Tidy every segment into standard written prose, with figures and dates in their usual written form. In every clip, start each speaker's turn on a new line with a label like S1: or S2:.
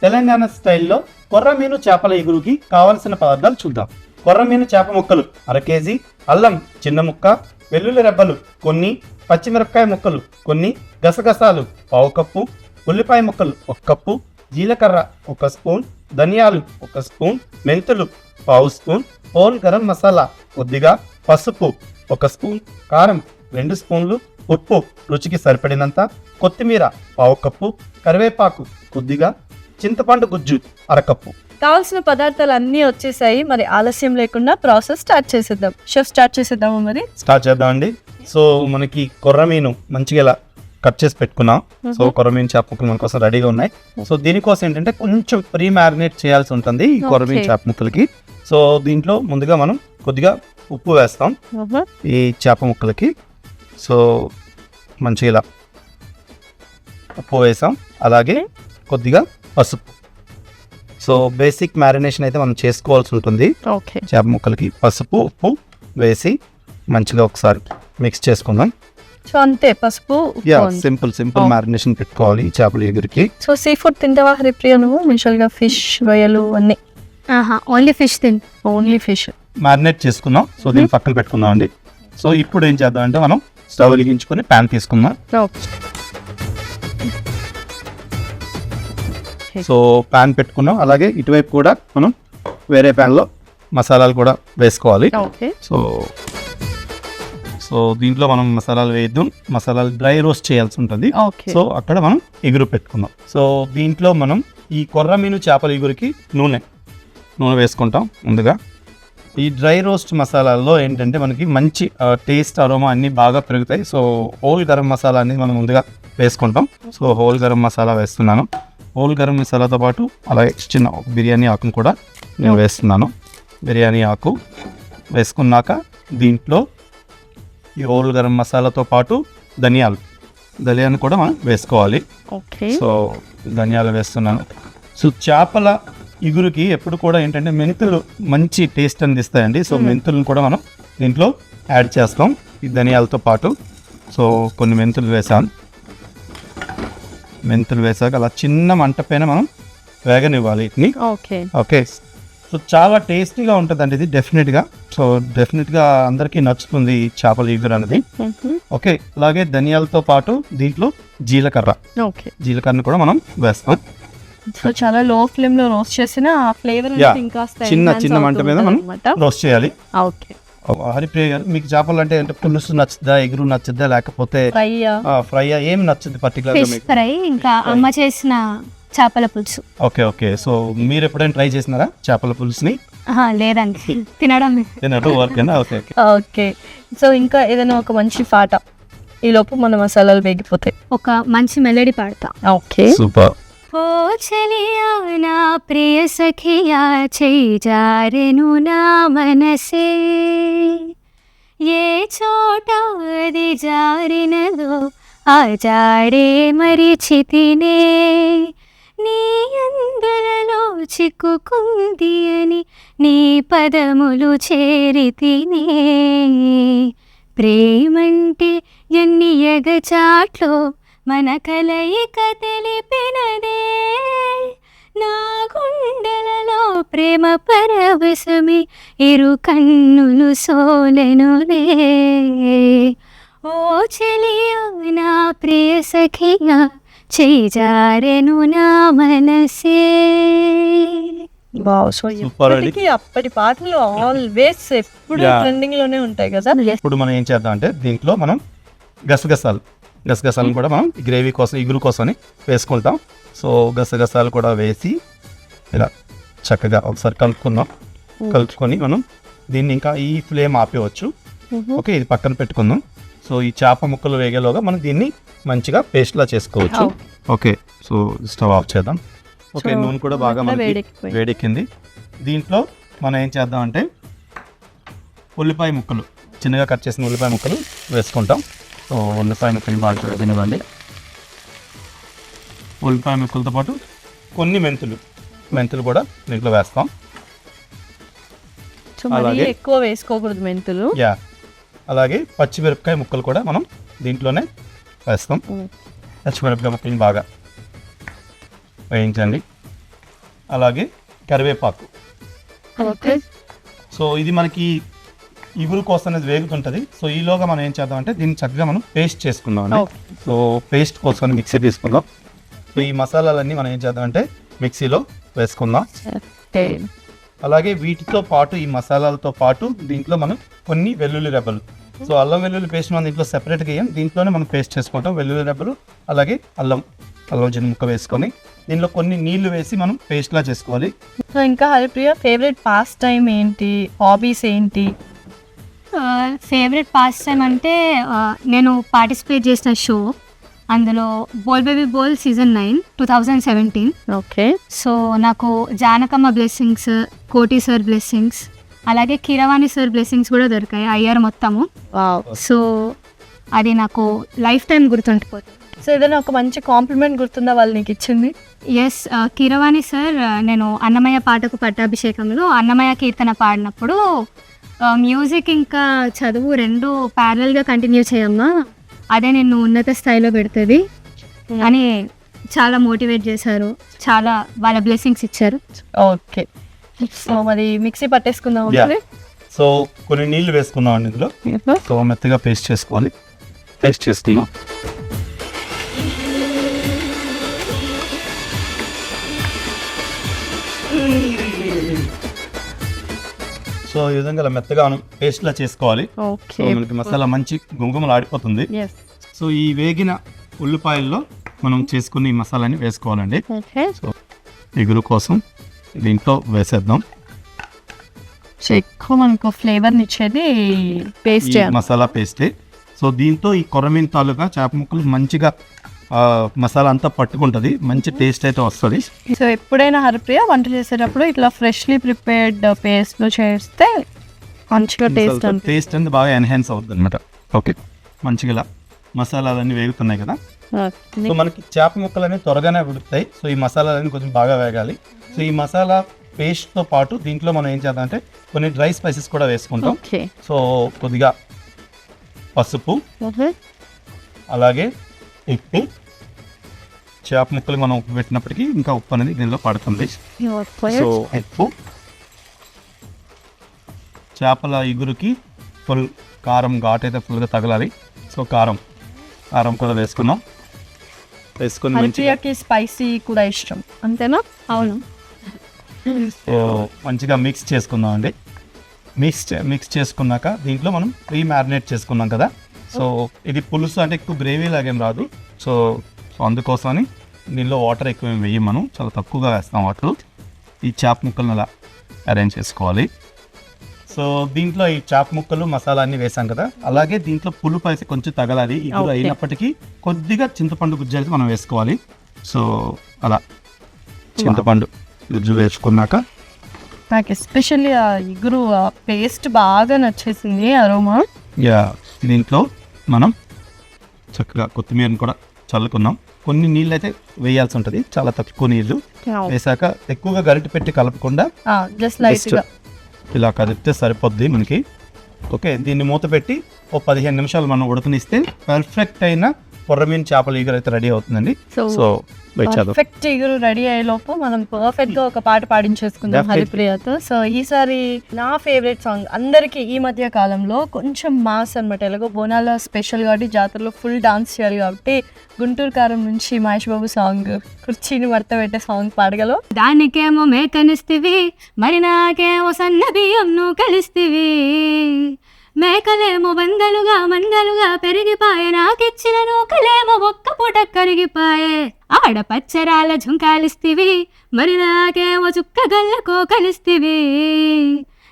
S1: తెలంగాణ స్టైల్లో కొర్రమీను చేపల ఇగురుకి కావలసిన పదార్థాలు చూద్దాం. కొర్రమీను చేప ముక్కలు 1/2 కేజీ, అల్లం చిన్న ముక్క, వెల్లుల్లి రెబ్బలు కొన్ని, పచ్చిమిరపకాయ ముక్కలు కొన్ని, గసగసాలు 1/2 కప్పు, ఉల్లిపాయ ముక్కలు 1 కప్పు, జీలకర్ర 1 స్పూన్, ధనియాలు 1 స్పూన్, మెంతులు 1/2 స్పూన్, హోల్ గరం మసాలా కొద్దిగా, పసుపు 1 స్పూన్, కారం 2 స్పూన్లు, ఉప్పు రుచికి సరిపడినంత, కొత్తిమీర 1/2 కప్పు, కరివేపాకు కొద్దిగా, చింతపండు గుజ్జు 1/2 కప్పు.
S2: కావాల్సిన పదార్థాలు అన్నీ వచ్చేసాయి. మరి ఆలస్యం లేకుండా ప్రాసెస్ స్టార్ట్ చేసేద్దాం. షెఫ్ స్టార్ట్ చేసేద్దాము. మరి
S1: స్టార్ట్ చేద్దామండి. సో మనకి కొర్రమీను మంచిగా ఇలా కట్ చేసి పెట్టుకున్నాం. సో కొర్రమీను చేప ముక్కలు మన కోసం రెడీగా ఉన్నాయి. సో దీనికోసం ఏంటంటే కొంచెం ప్రీ మ్యారినేట్ చేయాల్సి ఉంటుంది ఈ కొర్రమీను చేప ముక్కలకి. సో దీంట్లో ముందుగా మనం కొద్దిగా ఉప్పు వేస్తాం ఈ చేప ముక్కలకి. సో మంచిగా ఇలా ఉప్పు వేసాం, అలాగే కొద్దిగా పసుపు. సో బేసిక్ మ్యారినేషన్ అయితే మనం చేసుకోవాల్సి ఉంటుంది. చేప ముక్కలకి పసుపు ఉప్పు వేసి మంచిగా ఒకసారి మిక్స్ చేసుకుందాం.
S2: సో అంతే, పసుపు
S1: సింపుల్ మ్యారినేషన్ పెట్టుకోవాలి ఈ చేపల ఎగురికి.
S2: సో సీ ఫుడ్ తింటావా హరిప్రియ నువ్వు? యూజువల్గా ఫిష్, రొయ్యలు అన్నీ?
S3: Only fish
S2: only fish
S1: marinate చేసుకుందాం. సో దీన్ని పక్కన పెట్టుకుందాం అండి. సో ఇప్పుడు ఏం చేద్దాం అంటే మనం స్టవ్ వెలిగించుకొని ప్యాన్ తీసుకుందాం. సో ప్యాన్ పెట్టుకున్నాం, అలాగే ఇటువైపు కూడా మనం వేరే ప్యాన్లో మసాలాలు కూడా వేసుకోవాలి. సో దీంట్లో మనం మసాలాలు వేద్దాం. మసాలాలు డ్రై రోస్ట్ చేయాల్సి ఉంటుంది. సో అక్కడ మనం ఎగురు పెట్టుకుందాం. సో దీంట్లో మనం ఈ కొర్రమీను చేపల ఎగురికి నూనె వేసుకుంటాం ముందుగా. ఈ డ్రై రోస్ట్ మసాలాల్లో ఏంటంటే మనకి మంచి టేస్ట్ అరోమా అన్నీ బాగా పెరుగుతాయి. సో హోల్ గరం మసాలా అనేది మనం ముందుగా వేసుకుంటాం. సో హోల్ గరం మసాలా వేస్తున్నాను. హోల్ గరం మసాలాతో పాటు అలాగే చిన్న బిర్యానీ ఆకును కూడా నేను వేస్తున్నాను. బిర్యానీ ఆకు వేసుకున్నాక దీంట్లో ఈ హోల్ గరం మసాలాతో పాటు ధనియాలు కూడా మనం వేసుకోవాలి. సో ధనియాలు వేస్తున్నాను. సో చేపల ఇగురుకి ఎప్పుడు కూడా ఏంటంటే మెంతులు మంచి టేస్ట్ అందిస్తాయండి. సో మెంతులను కూడా మనం దీంట్లో యాడ్ చేస్తాం ఈ ధనియాలతో పాటు. సో కొన్ని మెంతులు వేసాను. మెంతులు వేసాక అలా చిన్న మంట పైన మనం వేగనివ్వాలి వీటిని. ఓకే. సో చాలా టేస్టీగా ఉంటుందండి ఇది డెఫినెట్గా. సో డెఫినెట్గా అందరికీ నచ్చుతుంది ఈ చేపల ఇగురు అనేది. ఓకే. అలాగే ధనియాలతో పాటు దీంట్లో జీలకర్రను కూడా మనం వేస్తాం.
S2: సో చాలా లో ఫ్లేమ్ లో రోస్ట్ చేసిన ఆ ఫ్లేవర్ ఇంకా
S1: చిన్న మంట మీద మనం రోస్ట్ చేయాలి.
S2: ఓకే.
S1: హరిప్రియ గారు, మీకు చేపలు అంటే పులుసు నచ్చుదా, ఎగురు నచ్చుదా, లేకపోతే ఫ్రై ఏం నచ్చుద్ది పర్టికులర్ గా మీకు?
S3: ఫ్రై, ఇంకా అమ్మ చేసిన చేపల పులుసు.
S1: ఓకే. సో మీరు ఎప్పుడైనా ట్రై చేసినారా చేపల పులుసుని?
S3: లేదండి, తినడం
S1: ఓకేనా?
S2: ఓకే. సో ఇంకా ఏదైనా ఒక మంచి పాట ఈ లోపు మన మసాలాలు వేగిపోతాయి.
S3: ఒక మంచి మెలడీ పాడతా.
S2: Okay,
S1: super.
S3: ఓ చలియా నా ప్రియ సఖియా, చెయ్యి జారెను నా మనసే, ఏ చోట అది జారినదో ఆ జాడే మరిచితినే, నీ అందరలో చిక్కుకుంది అని నీ పదములు చేరితినే, ప్రేమంటే ఎన్ని ఎగచాట్లో మన కలయిక తెలిపినదే, నా గుండెలలో ప్రేమ పరవశమే ఇరు కన్నులు సోలెనులే, ఓ చెలియా నా ప్రియ సఖియా, చెయ్యి జారెను నా మనసే.
S2: అప్పటి పాటలు ఆల్వేస్ ఎప్పుడు ట్రెండింగ్ లోనే ఉంటాయి కదా.
S1: ఇప్పుడు మనం ఏం చేద్దాం అంటే దీంట్లో మనం గసగసాలను కూడా మనం గ్రేవీ కోసం ఇగురు కోసం వేసుకుంటాం. సో గసగసాలు కూడా వేసి ఇలా చక్కగా ఒకసారి కలుపుకొని మనం దీన్ని ఇంకా ఈ ఫ్లేమ్ ఆపేయవచ్చు. ఓకే, ఇది పక్కన పెట్టుకుందాం. సో ఈ చేప ముక్కలు వేగేలోగా మనం దీన్ని మంచిగా పేస్ట్లా చేసుకోవచ్చు. ఓకే. సో స్టవ్ ఆఫ్ చేద్దాం. ఓకే, నూనె కూడా బాగా మనకి వేడెక్కింది. దీంట్లో మనం ఏం చేద్దాం అంటే ఉల్లిపాయ ముక్కలు, చిన్నగా కట్ చేసిన ఉల్లిపాయ ముక్కలు వేసుకుంటాం. సో ఉల్లిపాయ ముక్కలు బాగా తినవండి. ఉల్లిపాయ ముక్కలతో పాటు కొన్ని మెంతులు కూడా దీంట్లో వేస్తాం.
S2: అలాగే ఎక్కువ వేసుకోకూడదు మెంతులు.
S1: అలాగే పచ్చిమిరపకాయ ముక్కలు కూడా మనం దీంట్లోనే వేస్తాం. పచ్చిమిరపకాయ ముక్కలు బాగా వేయించండి. అలాగే కరివేపాకు.
S2: ఓకే.
S1: సో ఇది మనకి ఇగురు కోసం అనేది వేగుతుంటుంది. సో ఈలోగా మనం ఏం చేద్దామంటే దీన్ని చక్కగా మనం పేస్ట్ చేసుకుందాం అండి. సో పేస్ట్ కోసం మిక్సీ తీసుకుందాం. సో ఈ మసాలాలన్నీ మనం ఏం చేద్దామంటే మిక్సీలో వేసుకుందాం. అలాగే వీటితో పాటు ఈ మసాలాలతో పాటు దీంట్లో మనం కొన్ని వెల్లుల్లి రెబ్బలు, సో అల్లం వెల్లుల్లి పేస్ట్ మనం దీంట్లో సెపరేట్గా వేయం, దీంట్లోనే మనం పేస్ట్ చేసుకుంటాం. వెల్లుల్లి రెబ్బలు అలాగే అల్లం చిన్న ముక్క వేసుకొని దీనిలో కొన్ని నీళ్లు వేసి మనం పేస్ట్లా చేసుకోవాలి.
S2: సో ఇంకా హరిప్రియ ఫేవరెట్ పాస్ టైం ఏంటి, హాబీస్ ఏంటి?
S3: ఫేవరెట్ పాస్ టైం అంటే నేను పార్టిసిపేట్ చేసిన షో, అందులో బోల్ బేబీ బోల్ సీజన్ 9 2017.
S2: ఓకే.
S3: సో నాకు జానకమ్మ బ్లెస్సింగ్స్, కోటి సార్ బ్లెస్సింగ్స్, అలాగే కీరవాణి సార్ బ్లెస్సింగ్స్ కూడా దొరికాయి అయ్యారు మొత్తము. సో అది నాకు లైఫ్ టైం గుర్తుండిపోతుంది.
S2: సో ఏదైనా ఒక మంచి కాంప్లిమెంట్ గుర్తుందా వాళ్ళు నీకు ఇచ్చింది?
S3: ఎస్, కీరవాణి సార్ నేను అన్నమయ్య పాటకు పట్టాభిషేకంలో అన్నమయ్య కీర్తన పాడినప్పుడు మ్యూజిక్ ఇంకా చదువు రెండు ప్యారల్గా కంటిన్యూ చేయమ్మా, అదే నిన్ను ఉన్నత స్థాయిలో పెడుతుంది అని చాలా మోటివేట్ చేశారు, చాలా వాళ్ళ బ్లెస్సింగ్స్ ఇచ్చారు.
S2: ఓకే. సో మరి మిక్సీ పట్టేసుకుందాం.
S1: సో కొన్ని నీళ్లు వేసుకుందాం అండి ఇందులో. సో మెత్తగా పేస్ట్ చేసుకోవాలి. పేస్ట్ చేసుకుందాం. సో ఈ విధంగా మెత్తగా పేస్ట్లా చేసుకోవాలి. సో మనకి మసాలా మంచి గుమగుమలు ఆడిపోతుంది. సో ఈ వేగిన ఉల్లిపాయల్లో మనం చేసుకున్న ఈ మసాలాని వేసుకోవాలండి. సో ఇగురు కోసం దీంట్లో వేసేద్దాం.
S2: సో ఎక్కువ మనకు ఫ్లేవర్ని ఇచ్చేది పేస్ట్,
S1: మసాలా పేస్టే. సో దీంతో ఈ కొర్రమీను తాలూకా చేప ముక్కలు మంచిగా మసాలా అంతా పట్టుకుంటుంది, మంచి టేస్ట్ అయితే వస్తుంది.
S2: సో ఎప్పుడైనా హరిప్రియ వంట చేసేటప్పుడు ఇట్లా ఫ్రెష్లీ ప్రిపేర్డ్ పేస్ట్లో చేస్తే మంచిగా టేస్ట్
S1: అనేది బాగా ఎన్హాన్స్ అవుతుంది అనమాట. ఓకే, మంచిగా ఇలా మసాలాలన్నీ వేగుతున్నాయి కదా. సో మనకి చేప ముక్కలు అనేవి త్వరగానే ఉడుకుతాయి. సో ఈ మసాలాలన్నీ కొంచెం బాగా వేగాలి. సో ఈ మసాలా పేస్ట్తో పాటు దీంట్లో మనం ఏం చేద్దామంటే కొన్ని డ్రై స్పైసెస్ కూడా వేసుకుంటాం. సో కొద్దిగా పసుపు, అలాగే ఉప్పు. చేప ముక్కలు మనం ఉప్పు పెట్టినప్పటికీ ఇంకా ఉప్పు అనేది దీనిలో పడుతుంది. సో ఉప్పు, చేపల ఇగురుకి ఫుల్ కారం ఘాట్ అయితే ఫుల్గా తగలాలి. సో కారం కూడా వేసుకున్నాం. వేసుకొని
S2: హరిప్రియకి స్పైసీ కూడా ఇష్టం అంతేనా?
S3: అవును.
S1: సో మంచిగా మిక్స్ చేసుకుందాం అండి. మిక్స్ చేసుకున్నాక దీంట్లో మనం ప్రీ మ్యారినేట్ చేసుకున్నాం కదా. సో ఇది పులుసు అంటే ఎక్కువ గ్రేవీ లాగేం రాదు. సో అందుకోసమని దీనిలో వాటర్ ఎక్కువ ఏం వేయం, మనం చాలా తక్కువగా వేస్తాం వాటర్. ఈ చేప ముక్కలను అలా అరేంజ్ చేసుకోవాలి. సో దీంట్లో ఈ చేప ముక్కలు మసాలా అన్ని వేసాం కదా, అలాగే దీంట్లో పులుపు అయితే కొంచెం తగలాలి. ఇప్పుడు అయినప్పటికీ కొద్దిగా చింతపండు గుజ్జు అయితే మనం వేసుకోవాలి. సో అలా చింతపండు గుజ్జు వేసుకున్నాక
S2: నాకు ఎస్పెషల్లీ ఆ ఇగురు పేస్ట్ బాగా నచ్చేసింది, అరోమా.
S1: దీంట్లో మనం చక్కగా కొత్తిమీరని కూడా చల్లుకున్నాం. కొన్ని నీళ్ళు అయితే వేయాల్సి ఉంటుంది, చాలా తక్కువ నీళ్ళు వేసాక ఎక్కువగా గరిటె పెట్టి కలపకుండా
S2: జస్ట్ లైట్గా
S1: ఇలా కదిపితే సరిపోద్ది మనకి. ఓకే, దీన్ని మూత పెట్టి ఓ 15 నిమిషాలు మనం ఉడకనిస్తే పర్ఫెక్ట్ అయిన కొర్రమీను చేపల ఇగురు అయితే రెడీ అవుతుందండి. సో
S2: పర్ఫెక్ట్ ఇగురు రెడీ అయ్యేలోపు మనం పర్ఫెక్ట్ గా ఒక పాట పాడించేసుకుందాం హరిప్రియతో. సో ఈసారి నా ఫేవరెట్ సాంగ్, అందరికి ఈ మధ్య కాలంలో కొంచెం మాస్ అనమాట. ఎలాగో బోనాల స్పెషల్ కాబట్టి జాతరలో ఫుల్ డాన్స్ చేయాలి కాబట్టి గుంటూరు కారం నుంచి మహేష్ బాబు సాంగ్ కుర్చీని మడత పెట్టే సాంగ్ పాడగలవు?
S3: దానికేమో మేకనిస్తివి, మరి నాకేమో సన్న బియ్యం నువ్వు కలిస్తివి. మేకలేమో మందలుగా పెరిగిపాయే, నాకిచ్చిన నూకలేమో ఒక్క పూట కరిగిపాయే. ఆడపచ్చరాల ఝుంకాలిస్తివి, మరి నాకేమో చుక్క గల్లకో కలిస్తివి.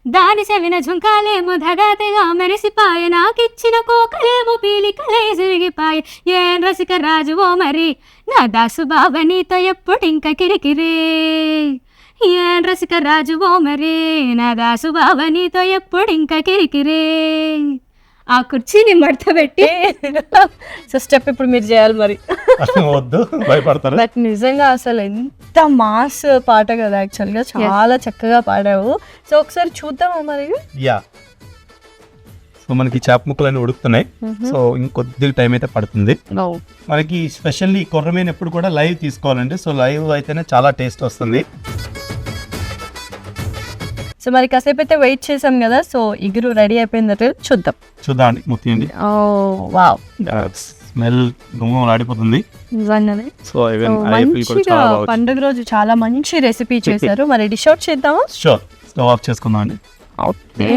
S3: దాని చెవిన ఝుంకాలేమో ధగాతగా మెరిసిపాయే, నాకిచ్చిన కోకలేమో పీలికలై జరిగిపాయే. ఏం రసిక రాజువో మరి నా దాసు బావ నీతో ఎప్పుడింక కిరికిరి. ఏం రసిక రాజువో మరి నా దాసు బావ నీతో ఎప్పుడింక కిరికిరి. ఆ కుర్చీని మడత పెట్టి
S2: సో స్టెప్ ఇప్పుడు మీరు చేయాలి మరి.
S1: వద్దు, భయపడతారు.
S2: బట్ నిజంగా అసలు ఎంత మాస్ పాట కదా, యాక్చువల్గా చాలా చక్కగా పాడావు. సో ఒకసారి చూద్దామా మరి?
S1: సో మనకి చేప ముక్కలన్నీ ఉడుకుతున్నాయి. సో ఇంకొద్దిగా టైం అయితే పడుతుంది మనకి. స్పెషల్లీ కొర్రమీను ఎప్పుడు కూడా లైవ్ తీసుకోవాలండి. సో లైవ్ అయితేనే చాలా టేస్ట్ వస్తుంది.
S2: సో మరి కాసేపు అయితే వెయిట్ చేసాం కదా, సో ఇగురు రెడీ అయిపోయిందంటే
S1: చూద్దామండి. ముత్యండి.
S2: వావ్,
S1: స్మెల్ ఆడిపోతుంది.
S2: నిజంగానే
S1: సో ఈవెన్ ఐ ఫీల్ కూడా చాలా బాగుంది.
S2: పండుగ రోజు చాలా మంచి రెసిపీ చేశారు. మరి డిష్ అవుట్ చేద్దామా?
S1: షూర్, స్టవ్ ఆఫ్ చేసుకుందాం అండి.
S2: ఓకే.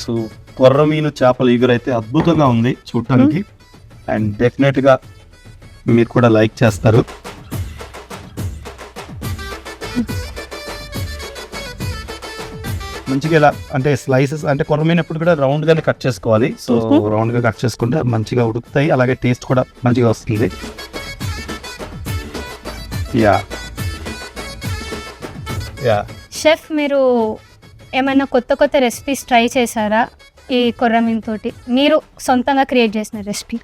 S1: సో కొర్రమీను చేపల ఇగురు అయితే అద్భుతంగా ఉంది చూడటానికి, అండ్ డెఫినెట్ గా మీరు కూడా లైక్ చేస్తారు. మంచిగా ఇలా అంటే స్లైసెస్ అంటే కొర్రమీను ఎప్పుడు కూడా రౌండ్ గానే కట్ చేసుకోవాలి. సో రౌండ్ గా కట్ చేసుకుంటే మంచిగా ఉడుకుతాయి, అలాగే టేస్ట్ కూడా మంచిగా వస్తుంది. యా యా
S3: షెఫ్, మీరు ఏమైనా కొత్త కొత్త రెసిపీస్ ట్రై చేశారా ఈ కొర్రమీన్ తోటి? మీరు సొంతంగా క్రియేట్ చేసిన రెసిపీ?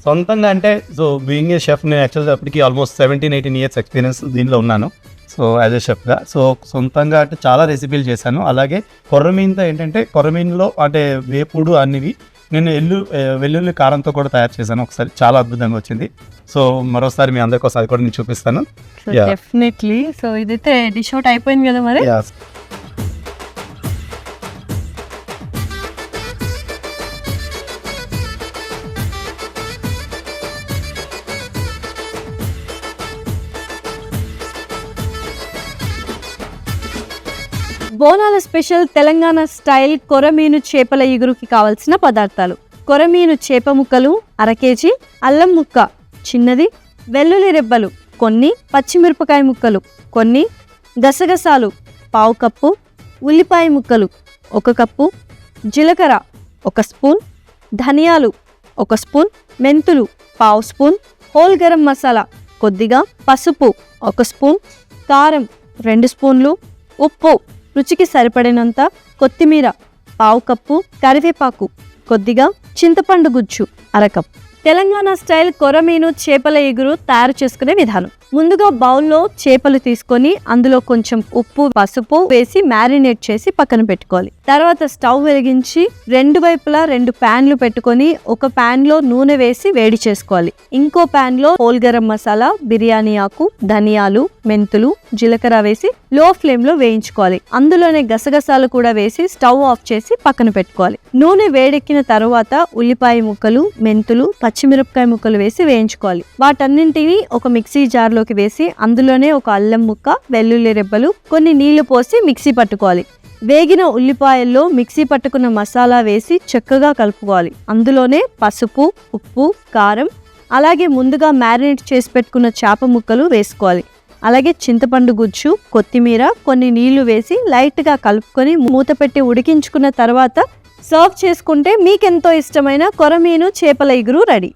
S1: సొంతంగా అంటే సో బీయింగ్ ఏ షెఫ్, నేను యాక్చువల్గా అప్పటికి ఆల్మోస్ట్ 17-18 ఇయర్స్ ఎక్స్పీరియన్స్ దీనిలో ఉన్నాను. సో యాజ్ ఏ షెఫ్గా సో సొంతంగా అంటే చాలా రెసిపీలు చేశాను. అలాగే కొర్రమీన్తో ఏంటంటే కొర్రమీన్లో అంటే వేపుడు అన్నివి నేను వెల్లుల్లి కారంతో కూడా తయారు చేశాను ఒకసారి, చాలా అద్భుతంగా వచ్చింది. సో మరోసారి మీ అందరి కోసం అది కూడా నేను చూపిస్తాను.
S2: డెఫినెట్లీ. సో ఇదైతే డిష్ అవుట్ అయిపోయింది కదా మరి. బోనాల స్పెషల్ తెలంగాణ స్టైల్ కొరమీను చేపల ఇగురుకి కావలసిన పదార్థాలు: కొరమీను చేప ముక్కలు 1/2 కేజీ, అల్లం ముక్క చిన్నది, వెల్లుల్లి రెబ్బలు కొన్ని, పచ్చిమిరపకాయ ముక్కలు కొన్ని, గసగసాలు 1/2 కప్పు, ఉల్లిపాయ ముక్కలు 1 కప్పు, జీలకర్ర 1 స్పూన్, ధనియాలు 1 స్పూన్, మెంతులు 1/2 స్పూన్, హోల్ గరం మసాలా కొద్దిగా, పసుపు 1 స్పూన్, కారం 2 స్పూన్లు, ఉప్పు రుచికి సరిపడినంత, కొత్తిమీర 1/2 కప్పు, కరివేపాకు కొద్దిగా, చింతపండు గుజ్జు 1/2 కప్పు. తెలంగాణ స్టైల్ కొరమీను చేపల ఇగురు తయారు చేసుకునే విధానం: ముందుగా బౌల్లో చేపలు తీసుకొని అందులో కొంచెం ఉప్పు, పసుపు వేసి మ్యారినేట్ చేసి పక్కన పెట్టుకోవాలి. తర్వాత స్టవ్ వెలిగించి 2 వైపులా 2 ప్యాన్లు పెట్టుకొని ఒక ప్యాన్ లో నూనె వేసి వేడి చేసుకోవాలి. ఇంకో ప్యాన్ లో హోల్ గరం మసాలా, బిర్యానీ ఆకు, ధనియాలు, మెంతులు, జీలకర్ర వేసి లో ఫ్లేమ్ లో వేయించుకోవాలి. అందులోనే గసగసాలు కూడా వేసి స్టవ్ ఆఫ్ చేసి పక్కన పెట్టుకోవాలి. నూనె వేడెక్కిన తర్వాత ఉల్లిపాయ ముక్కలు, మెంతులు, పచ్చిమిరపకాయ ముక్కలు వేసి వేయించుకోవాలి. వాటన్నింటినీ ఒక మిక్సీ జార్ లోకి వేసి అందులోనే ఒక అల్లం ముక్క, వెల్లుల్లి రెబ్బలు, కొన్ని నీళ్లు పోసి మిక్సీ పట్టుకోవాలి. వేగిన ఉల్లిపాయల్లో మిక్సీ పట్టుకున్న మసాలా వేసి చక్కగా కలుపుకోవాలి. అందులోనే పసుపు, ఉప్పు, కారం, అలాగే ముందుగా మ్యారినేట్ చేసి పెట్టుకున్న చేప ముక్కలు వేసుకోవాలి. అలాగే చింతపండు గుజ్జు, కొత్తిమీర, కొన్ని నీళ్లు వేసి లైట్గా కలుపుకొని మూత పెట్టి ఉడికించుకున్న తర్వాత సర్వ్ చేసుకుంటే మీకెంతో ఇష్టమైన కొరమీను చేపల ఇగురు రెడీ.